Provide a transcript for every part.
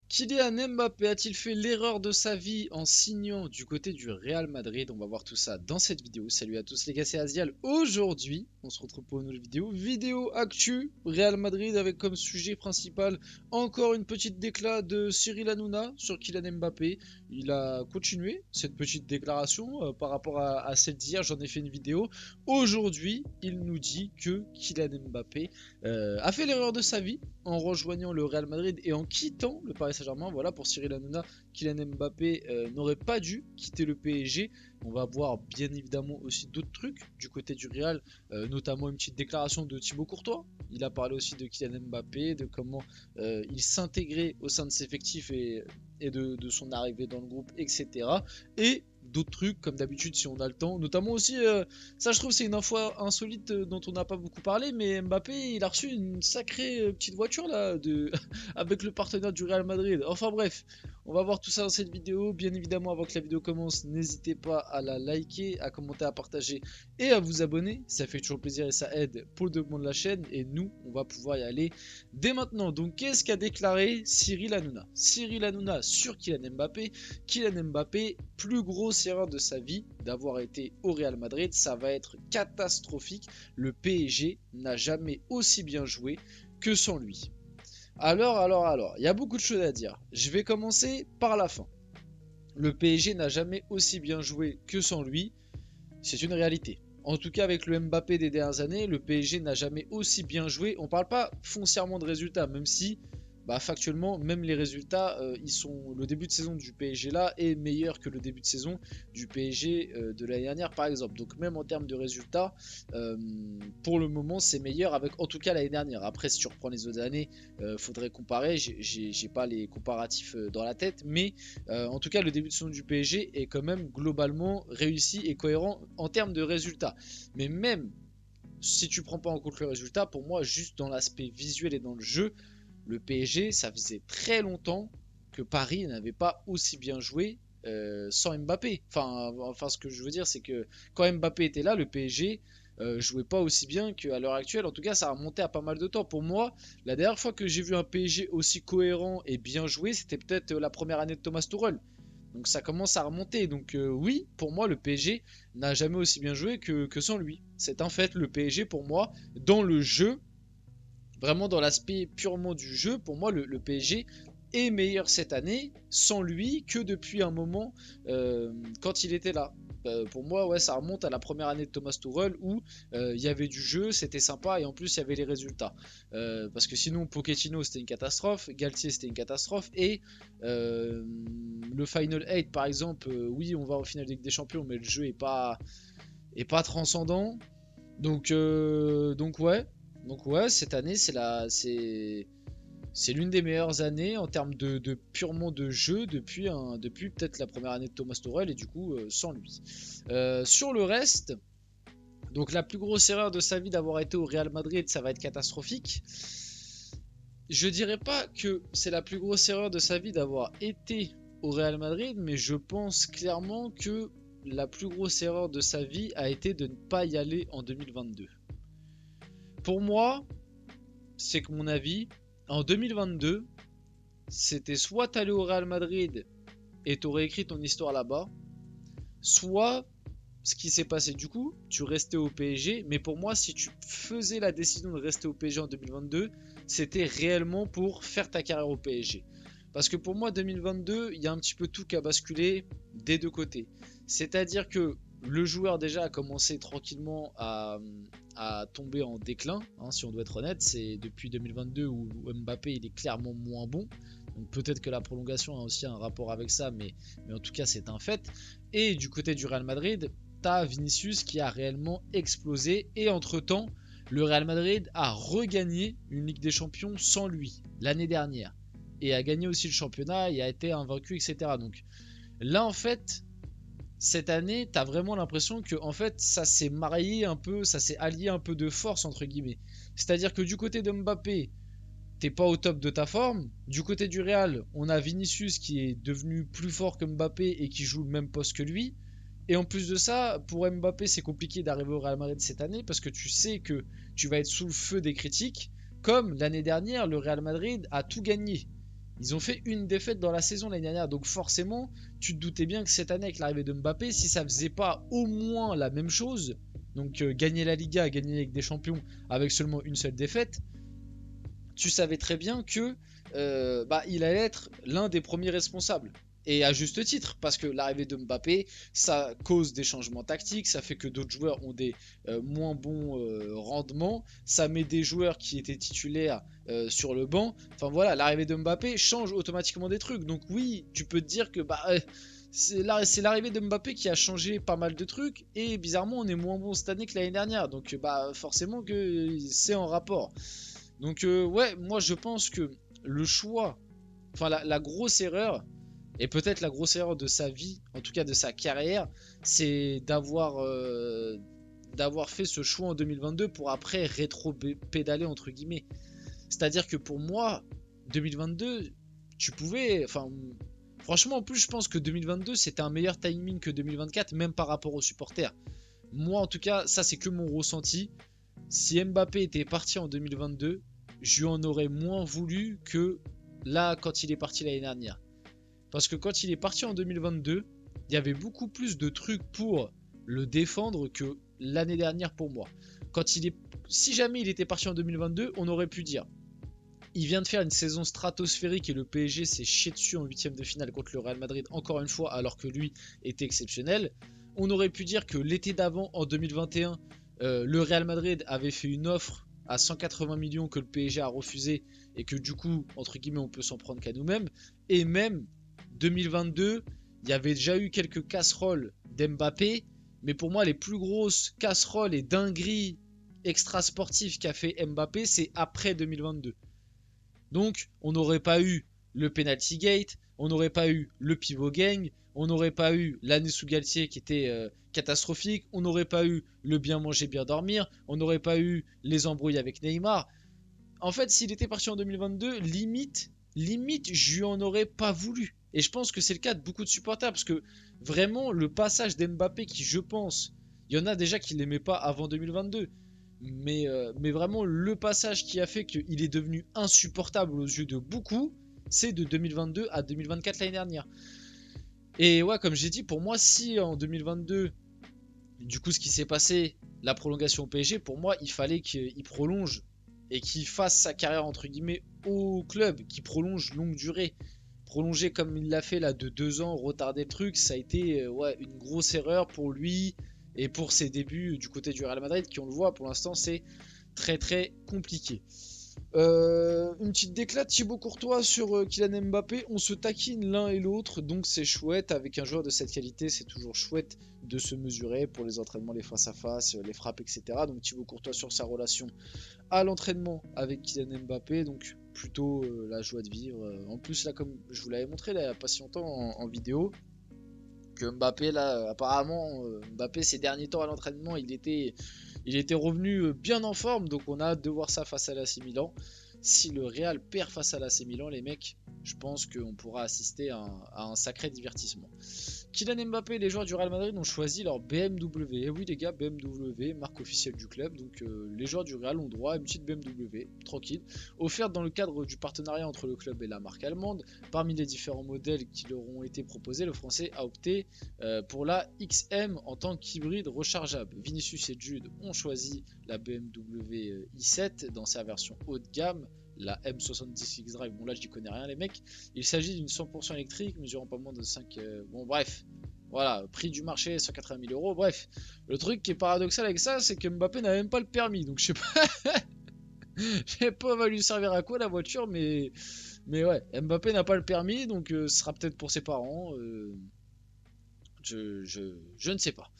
Kylian Mbappé a-t-il fait l'erreur de sa vie en signant du côté du Real Madrid? On va voir tout ça dans cette vidéo. Salut à tous les gars, c'est Azial. Aujourd'hui, on se retrouve pour une nouvelle vidéo. Vidéo actu Real Madrid avec comme sujet principal encore une petite déclat de Cyril Hanouna sur Kylian Mbappé. Il a continué cette petite déclaration par rapport à celle d'hier. J'en ai fait une vidéo. Aujourd'hui, il nous dit que Kylian Mbappé a fait l'erreur de sa vie en rejoignant le Real Madrid et en quittant le Paris Saint-Germain. Voilà, pour Cyril Hanouna, Kylian Mbappé n'aurait pas dû quitter le PSG. On va voir bien évidemment aussi d'autres trucs du côté du Real, notamment une petite déclaration de Thibaut Courtois. Il a parlé aussi de Kylian Mbappé, de comment il s'intégrait au sein de ses effectifs et de son arrivée dans le groupe, etc. Et d'autres trucs comme d'habitude si on a le temps, notamment aussi ça je trouve c'est une info insolite dont on n'a pas beaucoup parlé, mais Mbappé il a reçu une sacrée petite voiture là avec le partenaire du Real Madrid. Enfin bref, on va voir tout ça dans cette vidéo. Bien évidemment, avant que la vidéo commence, n'hésitez pas à la liker, à commenter, à partager et à vous abonner, ça fait toujours plaisir et ça aide pour le développement de la chaîne. Et nous on va pouvoir y aller dès maintenant. Donc qu'est-ce qu'a déclaré Cyril Hanouna? Cyril Hanouna sur Kylian Mbappé. Kylian Mbappé, plus grosse erreur de sa vie d'avoir été au Real Madrid, ça va être catastrophique. Le PSG n'a jamais aussi bien joué que sans lui. Alors, il y a beaucoup de choses à dire. Je vais commencer par la fin. Le PSG n'a jamais aussi bien joué que sans lui, c'est une réalité. En tout cas, avec le Mbappé des dernières années, le PSG n'a jamais aussi bien joué. On ne parle pas foncièrement de résultats, même si factuellement, même les résultats, le début de saison du PSG là est meilleur que le début de saison du PSG de l'année dernière, par exemple. Donc même en termes de résultats, pour le moment, c'est meilleur avec, en tout cas, l'année dernière. Après, si tu reprends les autres années, faudrait comparer. J'ai pas les comparatifs dans la tête, mais en tout cas, le début de saison du PSG est quand même globalement réussi et cohérent en termes de résultats. Mais même si tu prends pas en compte le résultat, pour moi, juste dans l'aspect visuel et dans le jeu, le PSG, ça faisait très longtemps que Paris n'avait pas aussi bien joué sans Mbappé. Enfin, ce que je veux dire, c'est que quand Mbappé était là, le PSG jouait pas aussi bien qu'à l'heure actuelle. En tout cas, ça a remonté à pas mal de temps. Pour moi, la dernière fois que j'ai vu un PSG aussi cohérent et bien joué, c'était peut-être la première année de Thomas Tuchel. Donc ça commence à remonter. Donc oui, pour moi, le PSG n'a jamais aussi bien joué que sans lui. C'est un fait, le PSG, pour moi, dans le jeu, vraiment dans l'aspect purement du jeu, pour moi, le PSG est meilleur cette année sans lui que depuis un moment quand il était là. Pour moi, ouais, ça remonte à la première année de Thomas Tuchel où il y avait du jeu, c'était sympa et en plus il y avait les résultats. Parce que sinon, Pochettino c'était une catastrophe, Galtier c'était une catastrophe et le Final 8 par exemple, oui, on va en finale de Ligue des Champions, mais le jeu est pas transcendant. Donc ouais, cette année c'est l'une des meilleures années en termes de purement de jeu depuis peut-être la première année de Thomas Tuchel et du coup sans lui. Sur le reste, donc la plus grosse erreur de sa vie d'avoir été au Real Madrid, ça va être catastrophique. Je dirais pas que c'est la plus grosse erreur de sa vie d'avoir été au Real Madrid, mais je pense clairement que la plus grosse erreur de sa vie a été de ne pas y aller en 2022. Pour moi, c'est que mon avis, en 2022, c'était soit t'allais au Real Madrid et t'aurais écrit ton histoire là-bas, soit ce qui s'est passé du coup, tu restais au PSG, mais pour moi, si tu faisais la décision de rester au PSG en 2022, c'était réellement pour faire ta carrière au PSG. Parce que pour moi, 2022, il y a un petit peu tout qui a basculé des deux côtés. C'est-à-dire que le joueur déjà a commencé tranquillement à tomber en déclin, hein, si on doit être honnête. C'est depuis 2022 où Mbappé il est clairement moins bon. Donc peut-être que la prolongation a aussi un rapport avec ça, mais en tout cas c'est un fait. Et du côté du Real Madrid, t'as Vinicius qui a réellement explosé. Et entre-temps, le Real Madrid a regagné une Ligue des Champions sans lui l'année dernière. Et a gagné aussi le championnat et a été invaincu, etc. Donc là en fait, cette année, t'as vraiment l'impression que en fait, ça s'est marié un peu, ça s'est allié un peu de force entre guillemets. C'est-à-dire que du côté de Mbappé, t'es pas au top de ta forme. Du côté du Real, on a Vinicius qui est devenu plus fort que Mbappé et qui joue le même poste que lui. Et en plus de ça, pour Mbappé, c'est compliqué d'arriver au Real Madrid cette année parce que tu sais que tu vas être sous le feu des critiques. Comme l'année dernière, le Real Madrid a tout gagné. Ils ont fait une défaite dans la saison l'année dernière. Donc forcément, tu te doutais bien que cette année, avec l'arrivée de Mbappé, si ça faisait pas au moins la même chose, donc gagner la Liga, gagner la Ligue des Champions avec seulement une seule défaite, tu savais très bien que il allait être l'un des premiers responsables. Et à juste titre, parce que l'arrivée de Mbappé, ça cause des changements tactiques, ça fait que d'autres joueurs ont des moins bons rendements, ça met des joueurs qui étaient titulaires sur le banc. Enfin voilà, l'arrivée de Mbappé change automatiquement des trucs. Donc oui, tu peux te dire que c'est l'arrivée de Mbappé qui a changé pas mal de trucs, et bizarrement on est moins bon cette année que l'année dernière. Donc forcément que c'est en rapport. Donc ouais, moi je pense que le choix, enfin la grosse erreur, et peut-être la grosse erreur de sa vie, en tout cas de sa carrière, c'est d'avoir fait ce choix en 2022 pour après rétro-pédaler entre guillemets. C'est-à-dire que pour moi, 2022, tu pouvais, enfin franchement en plus je pense que 2022 c'était un meilleur timing que 2024, même par rapport aux supporters. Moi en tout cas, ça c'est que mon ressenti. Si Mbappé était parti en 2022, je lui en aurais moins voulu que là quand il est parti l'année dernière. Parce que quand il est parti en 2022, il y avait beaucoup plus de trucs pour le défendre que l'année dernière pour moi. Si jamais il était parti en 2022, on aurait pu dire il vient de faire une saison stratosphérique et le PSG s'est chié dessus en huitième de finale contre le Real Madrid encore une fois alors que lui était exceptionnel. On aurait pu dire que l'été d'avant, en 2021, le Real Madrid avait fait une offre à 180 millions que le PSG a refusé et que du coup, entre guillemets, on peut s'en prendre qu'à nous-mêmes. Et même 2022, il y avait déjà eu quelques casseroles d'Mbappé, mais pour moi, les plus grosses casseroles et dingueries extra-sportives qu'a fait Mbappé, c'est après 2022. Donc, on n'aurait pas eu le penalty gate, on n'aurait pas eu le pivot gang, on n'aurait pas eu l'année sous Galtier qui était catastrophique, on n'aurait pas eu le bien manger, bien dormir, on n'aurait pas eu les embrouilles avec Neymar. En fait, s'il était parti en 2022, limite, je lui en aurais pas voulu. Et je pense que c'est le cas de beaucoup de supporters, parce que vraiment, le passage d'Mbappé qui, je pense, il y en a déjà qui ne l'aimaient pas avant 2022, mais vraiment le passage qui a fait qu'il est devenu insupportable aux yeux de beaucoup, c'est de 2022 à 2024 l'année dernière. Et ouais, comme j'ai dit, pour moi, si en 2022, du coup ce qui s'est passé, la prolongation au PSG, pour moi il fallait qu'il prolonge et qu'il fasse sa carrière entre guillemets au club, qu'il prolonge longue durée. Prolonger comme il l'a fait là de 2 ans, retarder le truc, ça a été ouais, une grosse erreur pour lui et pour ses débuts du côté du Real Madrid qui, on le voit, pour l'instant c'est très très compliqué. Une petite déclat de Thibaut Courtois sur Kylian Mbappé. On se taquine l'un et l'autre, donc c'est chouette. Avec un joueur de cette qualité, c'est toujours chouette de se mesurer pour les entraînements, les face à face, les frappes, etc. Donc Thibaut Courtois sur sa relation à l'entraînement avec Kylian Mbappé, donc plutôt la joie de vivre. En plus, là, comme je vous l'avais montré là, il n'y a pas si longtemps en vidéo, que Mbappé, là, apparemment, Mbappé ces derniers temps à l'entraînement, il était revenu bien en forme, donc on a hâte de voir ça face à l'AC Milan. Si le Real perd face à l'AC Milan, les mecs, je pense qu'on pourra assister à un sacré divertissement. Kylian Mbappé et les joueurs du Real Madrid ont choisi leur BMW. Et oui les gars, BMW, marque officielle du club. Donc les joueurs du Real ont droit à une petite BMW, tranquille, offerte dans le cadre du partenariat entre le club et la marque allemande. Parmi les différents modèles qui leur ont été proposés, le français a opté pour la XM en tant qu'hybride rechargeable. Vinicius et Jude ont choisi la BMW i7 dans sa version haut de gamme, la M70 X-Drive. Bon là je n'y connais rien les mecs. Il s'agit d'une 100% électrique mesurant pas moins de 5... Bon bref, voilà, prix du marché 180 000 euros. Bref, le truc qui est paradoxal avec ça, c'est que Mbappé n'a même pas le permis. Donc je sais pas, je sais pas va lui servir à quoi la voiture, mais ouais, Mbappé n'a pas le permis, donc ce sera peut-être pour ses parents. Je ne sais pas.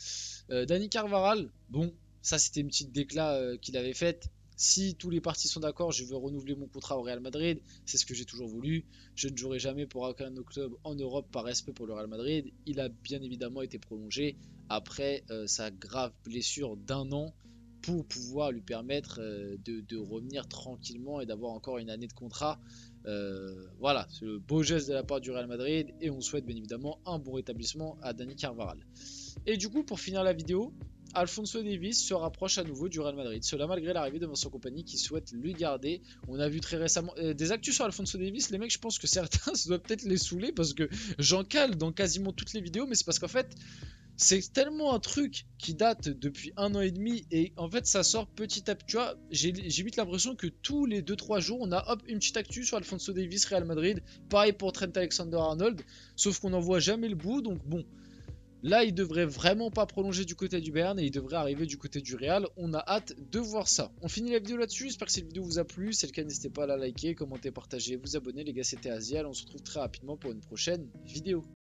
Dani Carvajal, bon, ça c'était une petite déclat qu'il avait faite. Si tous les partis sont d'accord, je veux renouveler mon contrat au Real Madrid. C'est ce que j'ai toujours voulu. Je ne jouerai jamais pour aucun autre club en Europe par respect pour le Real Madrid. Il a bien évidemment été prolongé après sa grave blessure d'1 an pour pouvoir lui permettre de revenir tranquillement et d'avoir encore une année de contrat. Voilà, c'est le beau geste de la part du Real Madrid et on souhaite bien évidemment un bon rétablissement à Dani Carvajal. Et du coup, pour finir la vidéo, Alphonso Davies se rapproche à nouveau du Real Madrid. Cela malgré l'arrivée de Vincent Kompany qui souhaite lui garder. On a vu très récemment des actus sur Alphonso Davies. Les mecs, je pense que certains, ça doit peut-être les saouler parce que j'en cale dans quasiment toutes les vidéos. Mais c'est parce qu'en fait, c'est tellement un truc qui date depuis 1 an et demi et en fait ça sort petit à petit. Tu vois, j'ai vite l'impression que tous les 2-3 jours on a hop une petite actu sur Alphonso Davies, Real Madrid. Pareil pour Trent Alexander-Arnold, sauf qu'on n'en voit jamais le bout. Donc bon, là il devrait vraiment pas prolonger du côté du Bayern et il devrait arriver du côté du Real. On a hâte de voir ça. On finit la vidéo là-dessus, j'espère que cette vidéo vous a plu. Si c'est le cas, n'hésitez pas à la liker, commenter, partager, vous abonner. Les gars, c'était Azial, on se retrouve très rapidement pour une prochaine vidéo.